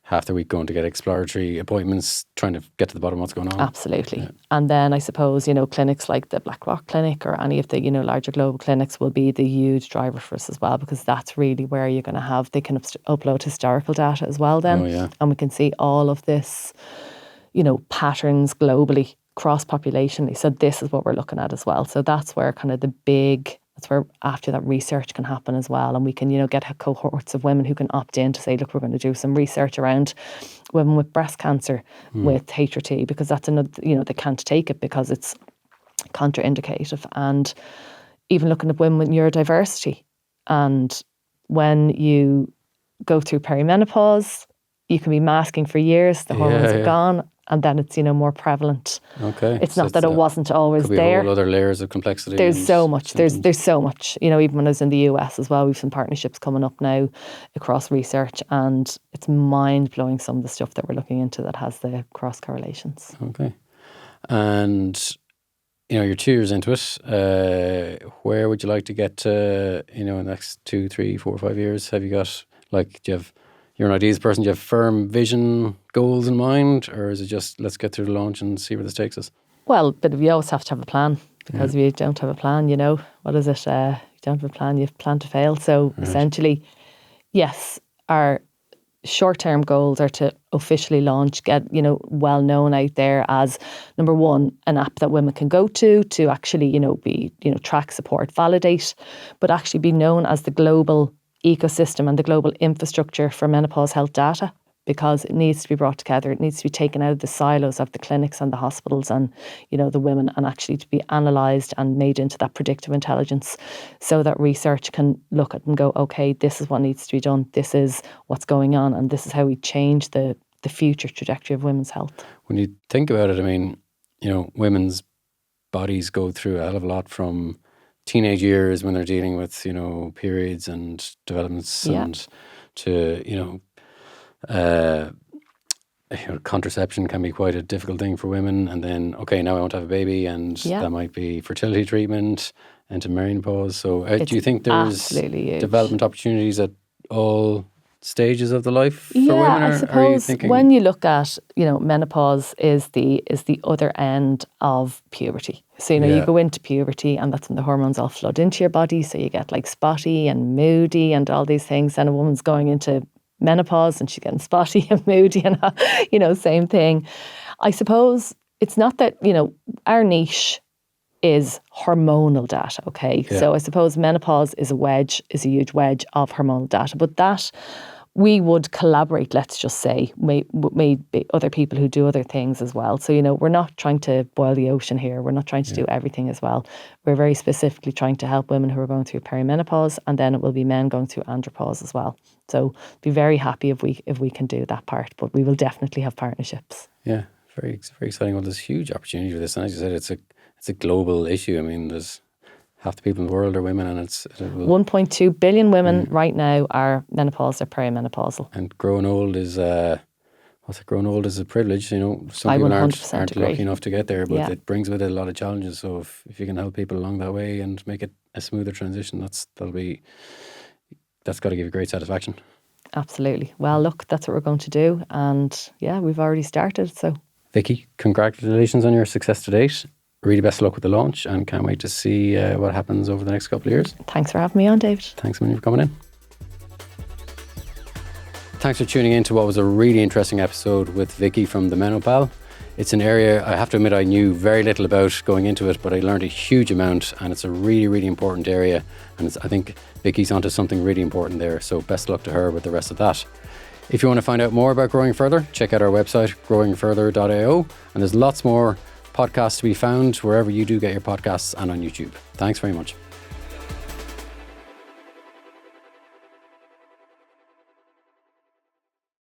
half the week going to get exploratory appointments, trying to get to the bottom of what's going on. Absolutely. Yeah. And then I suppose, clinics like the Blackrock Clinic or any of the, larger global clinics will be the huge driver for us as well, because that's really where you're going to have, they can upload historical data as well then. Oh, yeah. And we can see all of this, patterns globally, cross-populationally. So this is what we're looking at as well. So that's where kind of that's where after that research can happen as well. And we can, get cohorts of women who can opt in to say, look, we're going to do some research around women with breast cancer with HRT, because that's another, they can't take it because it's contraindicative. And even looking at women with neurodiversity, and when you go through perimenopause, you can be masking for years, the hormones are gone, and then it's, more prevalent. Okay. It's not that it wasn't always could be there. Whole other layers of complexity. There's so much. There's so much. Even when I was in the US as well, we've some partnerships coming up now across research, and it's mind-blowing some of the stuff that we're looking into that has the cross correlations. Okay. And you're 2 years into it. Where would you like to get to, in the next 2, 3, 4, 5 years? Have you got, you're an ideas person, do you have firm vision, goals in mind? Or is it just, let's get through the launch and see where this takes us? Well, but you always have to have a plan, because if you don't have a plan, what is it? You don't have a plan, you have a plan to fail. So essentially, yes, our short-term goals are to officially launch, get, well known out there as, number one, an app that women can go to actually, be, track, support, validate, but actually be known as the global ecosystem and the global infrastructure for menopause health data, because it needs to be brought together. It needs to be taken out of the silos of the clinics and the hospitals and, the women, and actually to be analysed and made into that predictive intelligence, so that research can look at and go, okay, this is what needs to be done. This is what's going on. And this is how we change the future trajectory of women's health. When you think about it, women's bodies go through a hell of a lot, from teenage years when they're dealing with, periods and developments, and to, contraception can be quite a difficult thing for women. And then, okay, now I want to have a baby, and that might be fertility treatment into menopause. So do you think there's development opportunities at all stages of the life for women? I suppose when you look at, menopause is the other end of puberty. So, you go into puberty, and that's when the hormones all flood into your body. So you get spotty and moody and all these things. And a woman's going into menopause and she's getting spotty and moody and, same thing. I suppose it's not that, our niche is hormonal data, okay? Yeah. So I suppose menopause is a huge wedge of hormonal data, but that we would collaborate, let's just say, maybe other people who do other things as well. So, we're not trying to boil the ocean here. We're not trying to do everything as well. We're very specifically trying to help women who are going through perimenopause, and then it will be men going through andropause as well. So be very happy if we can do that part, but we will definitely have partnerships. Yeah, very, very exciting. Well, there's huge opportunity for this. And as you said, it's a global issue. I mean, there's half the people in the world are women, and 1.2 billion women right now are menopausal or perimenopausal. And growing old is growing old is a privilege. Some people aren't lucky enough to get there, but it brings with it a lot of challenges. So if you can help people along that way and make it a smoother transition, that's got to give you great satisfaction. Absolutely. Well, look, that's what we're going to do, and we've already started. So, Vicky, congratulations on your success to date. Really best of luck with the launch, and can't wait to see what happens over the next couple of years. Thanks for having me on, David. Thanks a million for coming in. Thanks for tuning in to what was a really interesting episode with Vicky from the MenoPal. It's an area I have to admit I knew very little about going into it, but I learned a huge amount, and it's a really, really important area. And I think Vicky's onto something really important there. So best of luck to her with the rest of that. If you want to find out more about Growing Further, check out our website, growingfurther.io. And there's lots more podcasts to be found wherever you do get your podcasts and on YouTube. Thanks very much.